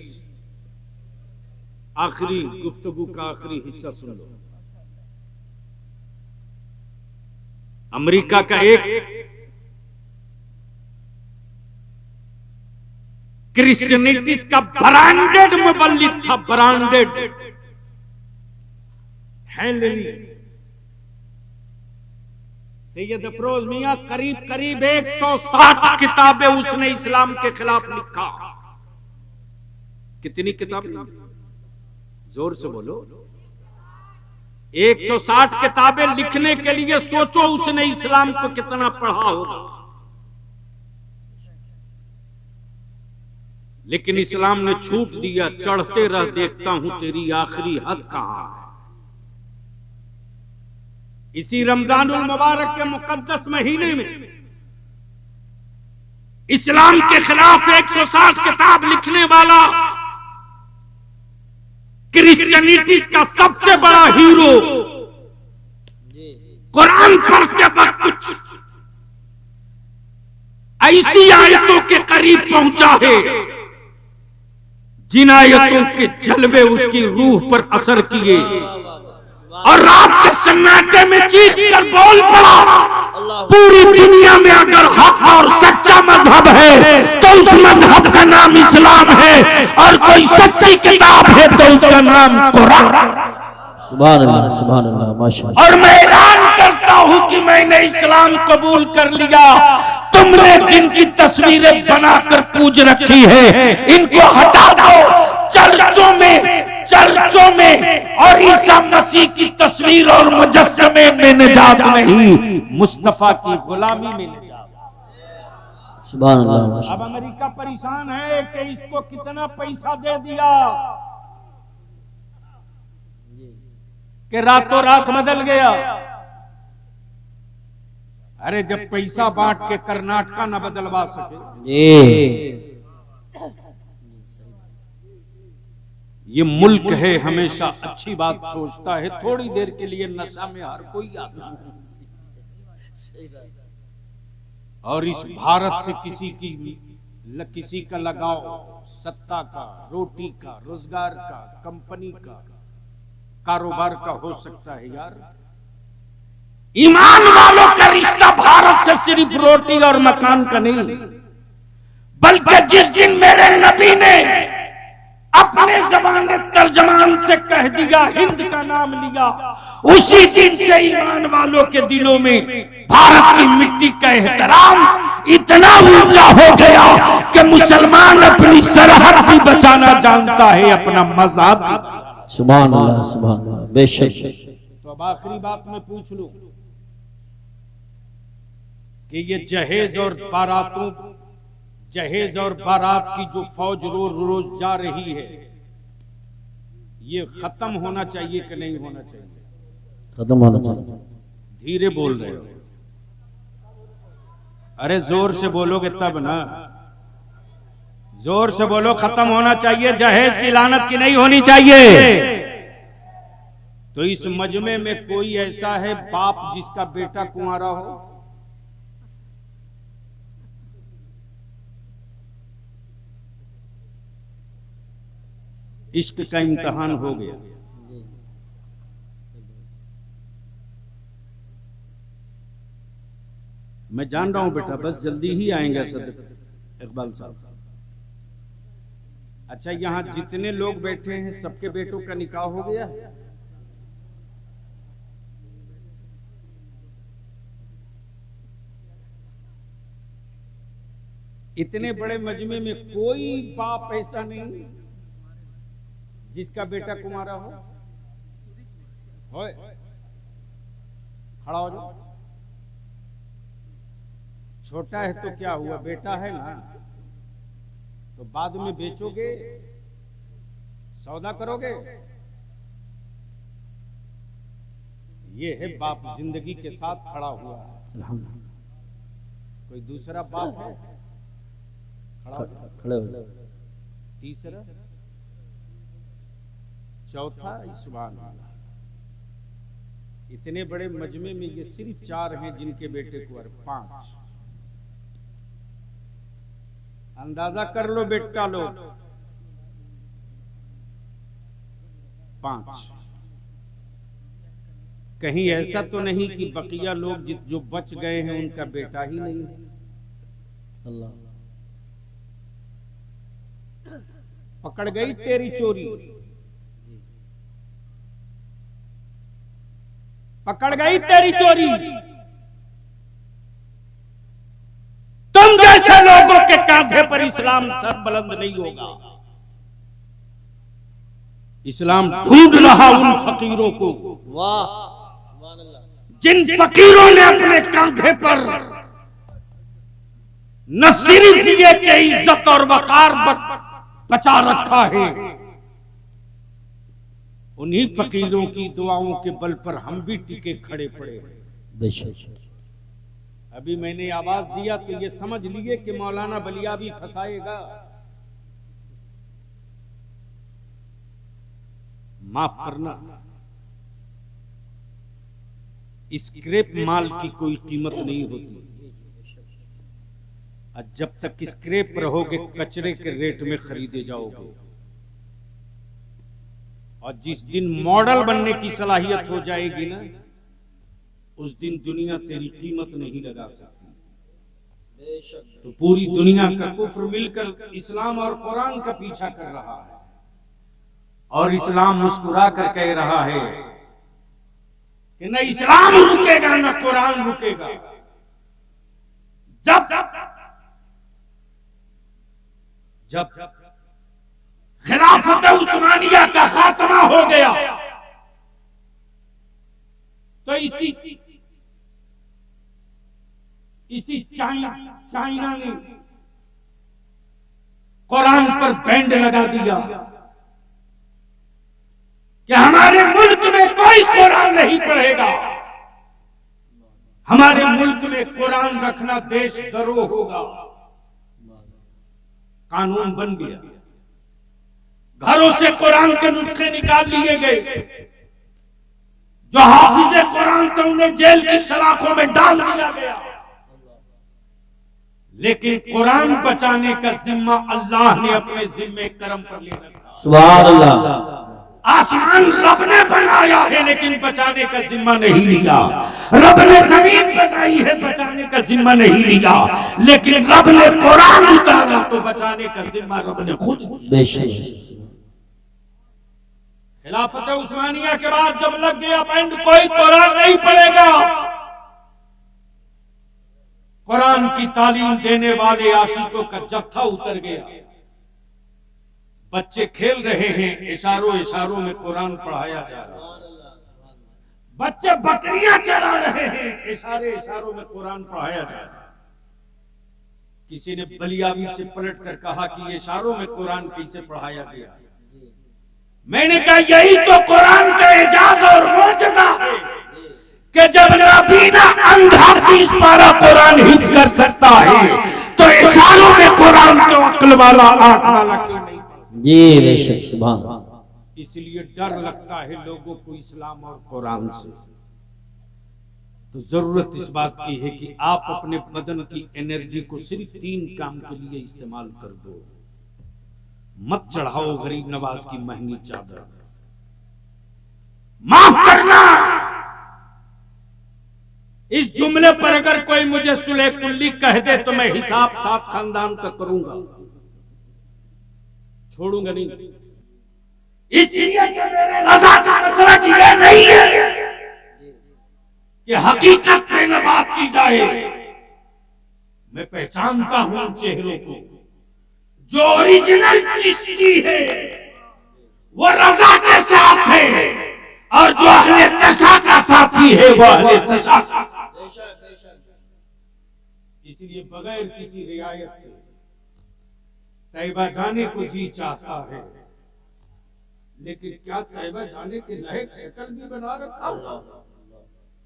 आखिरी गुफ्तगू का आखिरी हिस्सा सुन लो। अमेरिका का एक क्रिश्चियनिटीज का ब्रांडेड मुबल्लिग था, ब्रांडेड हेनरी सैयद अफरोज मियां। करीब करीब 160 किताबें उसने इस्लाम के खिलाफ लिखा। कितनी किताबें? जोर से बोलो। 160 किताबें लिखने के लिए सोचो उसने इस्लाम को कितना पढ़ा होगा। लेकिन इस्लाम ने छूट दिया, चढ़ते रह देखता हूं तेरी आखिरी हद कहां है। इसी रमजानुल मुबारक के मुकद्दस महीने में इस्लाम के खिलाफ 160 किताब लिखने वाला क्रिश्चियनिटीज का सबसे बड़ा हीरो कुरान पढ़ते वक्त कुछ ऐसी आयतों के करीब पहुंचा है जिन आयतों के जलवे उसकी रूह पर असर किए और रात के सन्नाटे में चीख कर बोल पड़ा, पूरी दुनिया में अगर हक और सच्चा मजहब है तो उस मजहब का नाम इस्लाम है और कोई सच्ची किताब है तो उसका नाम कुरान। सुभान अल्लाह माशाअल्लाह। और मैं ऐलान करता हूं कि मैंने इस्लाम कबूल कर लिया। तुमने जिनकी तस्वीरें बनाकर पूज रखी है इनको हटा दो। चर्चों में और ईसा मसीह की तस्वीर और मुजस्समे में निजात नहीं, मुस्तफा की गुलामी में निजात। सुभान अल्लाह। अब अमेरिका परेशान है कि इसको कितना पैसा दे दिया कि रातों रात बदल गया। अरे जब पैसा बांट के कर्नाटका न बदलवा सके, ये मुल्क है हमेशा अच्छी बात सोचता है, थोड़ी देर के लिए नशा में हर कोई आता है, और इस भारत से किसी का लगाव सत्ता का, रोटी का, रोजगार का, कंपनी का, कारोबार का हो सकता है। यार ईमान वालों का रिश्ता भारत से सिर्फ रोटी और मकान का नहीं, बल्कि जिस दिन मेरे नबी ने अपने ज़बान तर्जमान से कह दिया, हिंद का नाम लिया, उसी दिन से ईमान वालों के दिलों में भारत की मिट्टी का एहतराम इतना ऊंचा हो गया कि मुसलमान अपनी सरहद भी बचाना जानता है, अपना मज़हब भी। सुभान अल्लाह, सुभान अल्लाह, बेशक। तो अब आखिरी बात मैं पूछ लूं कि ये जहेज और बारात की जो फौज रोज जा रही है, ये खत्म होना चाहिए कि नहीं होना चाहिए? खत्म होना चाहिए। धीरे बोल रहे हो, अरे जोर से बोलोगे तब ना, जोर से बोलो। खत्म होना चाहिए, जहेज की लानत की नहीं होनी चाहिए। तो इस मजमे में कोई ऐसा है बाप जिसका बेटा कुंवारा हो? इश्क का इम्तिहान हो गया। मैं जान रहा हूं बेटा, बस जल्दी ही आएंगे सदर इकबाल साहब। अच्छा, यहां जितने लोग बैठे हैं सबके बेटों का निकाह हो गया? इतने बड़े मजमे में कोई बाप ऐसा नहीं जिसका बेटा कुमारा हो? खड़ा हो जाओ। छोटा है तो क्या हुआ, बेटा है ना, तो बाद में बेचोगे, सौदा करोगे। ये है बाप जिंदगी के साथ खड़ा हुआ है। कोई दूसरा बाप है? खड़े हो। तीसरा, चौथा, सुभान अल्लाह। इतने बड़े मजमे में ये सिर्फ 4 हैं जिनके बेटे कुंवर, 5। अंदाजा कर लो बेटा लोग, 5। कहीं ऐसा तो नहीं कि बकिया लोग जो बच गए हैं उनका बेटा ही नहीं है? अल्लाह, पकड़ गई तेरी चोरी, पकड़ गई तेरी चोरी। तुम जैसे लोगों के कांधे पर इस्लाम सर बुलंद नहीं होगा। इस्लाम ढूंढ रहा उन फकीरों को, वाह, जिन फकीरों ने अपने कांधे पर न सिर्फ ये कि इज्जत और वकार बचा रखा है, उन्हीं फकीरों की दुआओं के बल पर हम भी टिके खड़े पड़े हैं। बेशक। अभी मैंने आवाज दिया तो ये समझ लिए कि मौलाना बलिया भी फंसाएगा। माफ करना, स्क्रैप माल की कोई कीमत नहीं होती। जब तक स्क्रैप रहोगे कचरे के रेट में खरीदे जाओगे, और जिस दिन मॉडल बनने की सलाहियत हो जाएगी ना, उस दिन दुनिया तेरी कीमत नहीं लगा सकती। तो पूरी दुनिया का कुफ्र मिलकर इस्लाम और कुरान का पीछा कर रहा है, और इस्लाम मुस्कुरा कर कह रहा है कि न इस्लाम रुकेगा न कुरान रुकेगा। जब खिलाफत उस्मानिया का खात्मा हो गया तो इसी चाइना ने कुरान पर बैंड लगा दिया कि हमारे मुल्क में कोई कुरान नहीं पढ़ेगा। हमारे मुल्क में कुरान रखना देशद्रोह होगा। कानून बन गया, घरों से कुरान के नुस्खे निकाल लिए गए। जो हाफिज कुरान थे उन्हें जेल की सलाखों में डाल दिया गया। लेकिन कुरान बचाने का जिम्मा अल्लाह ने अपने जिम्मे करम पर ले रखा। सुभान अल्लाह। आसमान रब ने बनाया है लेकिन बचाने का जिम्मा नहीं लिया। रब ने जमीन बनाई है, बचाने का जिम्मा नहीं लिया। लेकिन रब ने कुरान उतारा तो बचाने का जिम्मा रब ने खुद लिया। खिलाफत उस्मानिया के बाद जब लग गया बैंड, कोई कुरान नहीं पढ़ेगा। कुरान की तालीम देने वाले आशिकों का जत्था उतर गया। बच्चे खेल रहे हैं, इशारों इशारों में कुरान पढ़ाया जा रहा है। बच्चे बकरियां चला रहे हैं, इशारे इशारों में कुरान पढ़ाया जा रहा है। किसी ने बलियाबी से पलट कर कहा कि इशारों में कुरान कैसे पढ़ाया गया। मैंने कहा यही तो कुरान का एजाज और मुअजिजा है कि जब नबीना अंधा 30 पारा कुरान हिफ्ज कर सकता है तो इशारों में कुरान तो अक्ल वाला आंख वाला क्यों नहीं? जी बेशक, सुभान। इसलिए डर लगता है लोगों को इस्लाम और कुरान से। तो जरूरत इस बात की है कि आप अपने बदन की एनर्जी को सिर्फ 3 काम के लिए इस्तेमाल कर दो। मत चढ़ाओ गरीब नवाज की महंगी चादर। माफ करना, इस जुमले पर अगर कोई मुझे सुलह कुल्ली कह दे तो मैं हिसाब 7 खानदान का करूंगा, छोड़ूंगा नहीं। इसलिए कि मेरे रजा का मसला ये नहीं है कि हकीकत में न बात की जाए। मैं पहचानता हूं चेहरों को। जो ओरिजिनल चिश्ती है वो रजा के साथ है और जो अहले तशा का साथी है वो अहले तशा का। इसलिए बगैर किसी रियायत के तैयबा जाने को जी चाहता है, लेकिन क्या तैयबा जाने के लायक शक्ल भी बना रखा?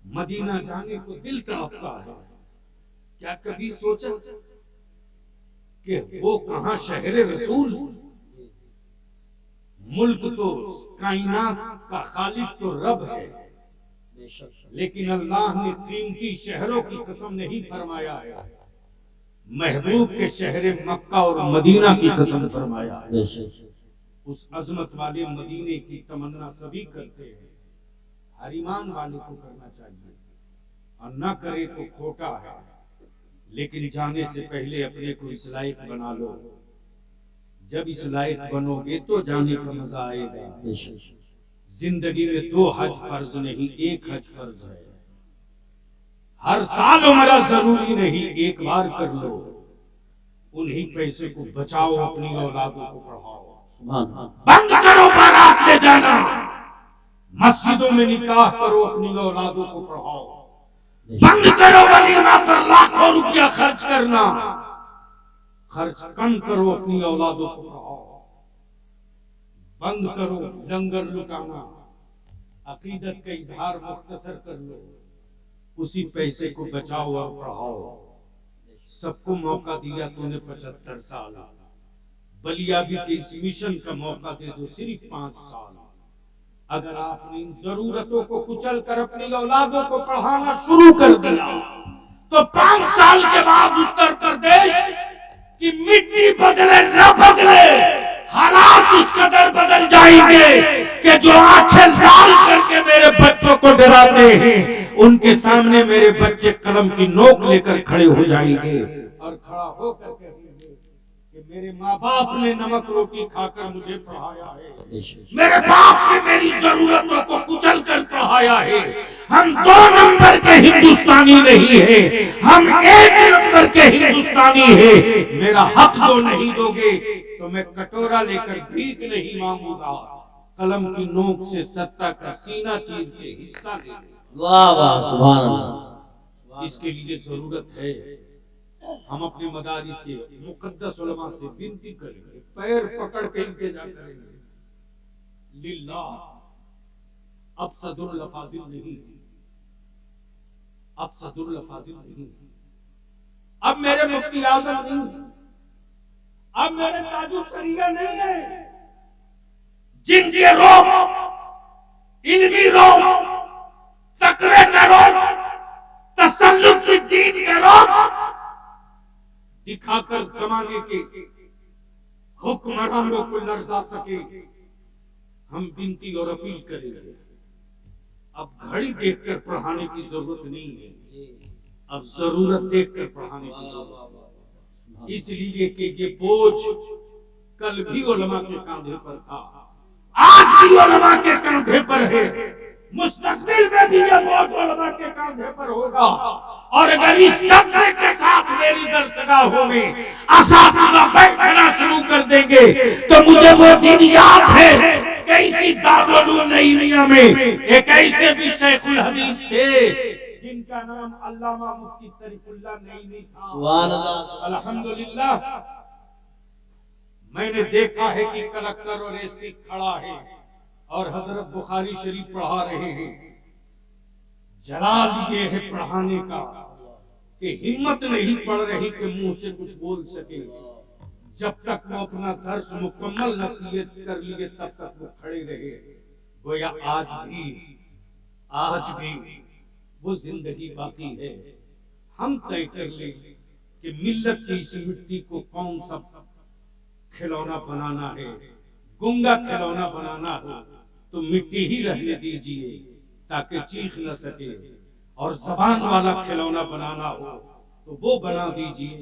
मदीना जाने को दिल तड़पता है। क्या कभी सोचा कि वो कहां शहर रसूल? मुल्क तो कायनात का खालिक तो रब है, लेकिन अल्लाह ने कीमती शहरों की कसम नहीं फरमाया है, महबूब के शहर मक्का और मदीना की कसम फरमाया है। उस अजमत वाले मदीने की तमन्ना सभी करते हैं, हर ईमान वाले को करना चाहिए, और न करे तो खोटा है। लेकिन जाने से पहले अपने को इस लायक बना लो। जब इस लायक बनोगे तो जाने का मजा आएगा। जिंदगी में 2 हज फर्ज नहीं, 1 हज फर्ज है। हर साल उम्रा जरूरी नहीं, एक बार कर लो। उन्हीं पैसे को बचाओ, अपनी औलादों को पढ़ाओ। बंद करो बारात ले जाना, मस्जिदों में निकाह करो, अपनी औलादों को पढ़ाओ। बंद करो वलीमा पर लाखों रुपया खर्च करना, खर्च कम करो, अपनी औलादों को पढ़ाओ। बंद करो लंगर लुटाना, अकीदत का इजहार मुख्तसर कर लो, उसी पैसे को बचाओ और पढ़ाओ। सबको मौका दिया तूने 75 साल, बलियाबी के इस मिशन का मौका दे दो सिर्फ 5 साल। अगर आपने इन जरूरतों को कुचल कर अपनी औलादों को पढ़ाना शुरू कर दिया तो 5 साल के बाद उत्तर प्रदेश की मिट्टी बदले न बदले, हालात उस कदर बदल जाएंगे कि जो आंखें लाल करके मेरे बच्चों को डराते हैं, उनके सामने मेरे बच्चे कलम की नोक लेकर खड़े हो जाएंगे और खड़ा होकर कहेंगे कि मेरे माँ बाप ने नमक रोटी खाकर मुझे पढ़ाया है, मेरे बाप ने मेरी जरूरतों को कुचल कर पढ़ाया है। हम 2 नंबर के हिंदुस्तानी नहीं है, हम 1 नंबर के हिंदुस्तानी है। मेरा हक दो नहीं दोगे तो मैं कटोरा लेकर भीख नहीं मांगूंगा, कलम की नोक से सत्ता का सीना चीर के हिस्सा ले। वाह वाह, सुभान अल्लाह। इसके लिए जरूरत है हम अपने मदारिस के मुकद्दस उलमा से विनती करेंगे, पैर पकड़ के इल्तिजा करेंगे, लिल्लाह अब सदुल लफाजिल नहीं, अब सदरुल फाजिल नहीं है, अब मेरे मुफ्ती आजम नहीं है, अब मेरे ताजु शरीया नहीं है। जिनके रोग, इल्मी रोग, तकवे का रोग, तसल्लुत फी दीन का रोग दिखाकर जमाने के हुक्मरानों को लर्जा सके, हम विनती और अपील करेंगे। अब घड़ी देखकर पढ़ाने की जरूरत नहीं है, अब जरूरत देखकर पढ़ाने की जरूरत, इसलिए कि ये बोझ कल भी उलमा के कंधे पर था, आज भी उलमा के कंधे पर है, मुस्तकबिल में भी ये बोझ उलमा के कंधे पर होगा। और अगर इस जज्बे के साथ मेरी दरसगाहों में असातिज़ा बैठना शुरू कर देंगे तो मुझे वो दिन याद है कि इसी दारुल उलूम नईमिया में एक ऐसे भी शेखुल हदीस थे जिनका नाम अल्लामा मुफ्ती तरीकुल्लाह नईमी था। सुभान अल्लाह। अल्हम्दुलिल्लाह, मैंने देखा है कि कलेक्टर और एसपी खड़ा है और हजरत बुखारी शरीफ पढ़ा रहे हैं। जलाल ये है पढ़ाने का कि हिम्मत नहीं पड़ रही कि मुंह से कुछ बोल सके। जब तक वो अपना दर्श मुकम्मल न कर लिए तब तक वो खड़े रहे। गोया आज भी वो जिंदगी बाकी है। हम तय कर ले कि मिल्लत की इस मिट्टी को कौन सा खिलौना बनाना है। गुंगा खिलौना बनाना हो तो मिट्टी ही रहने दीजिए ताकि चीख न सके, और जबान वाला खिलौना बनाना हो तो वो बना दीजिए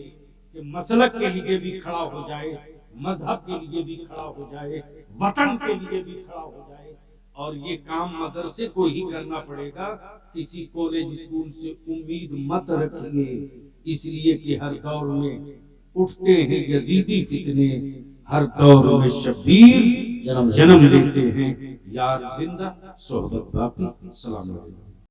कि मसलक के लिए भी खड़ा हो जाए, मजहब के लिए भी खड़ा हो जाए, वतन के लिए भी खड़ा हो जाए। और ये काम मदरसे को ही करना पड़ेगा, किसी कॉलेज स्कूल से उम्मीद मत रखिए, इसलिए कि हर दौर में उठते हैं यजीदी फितने, हर दौर में शब्बीर जन्म लेते हैं। यार जिंदा सोहबत बाकी। सलाम अलैकुम।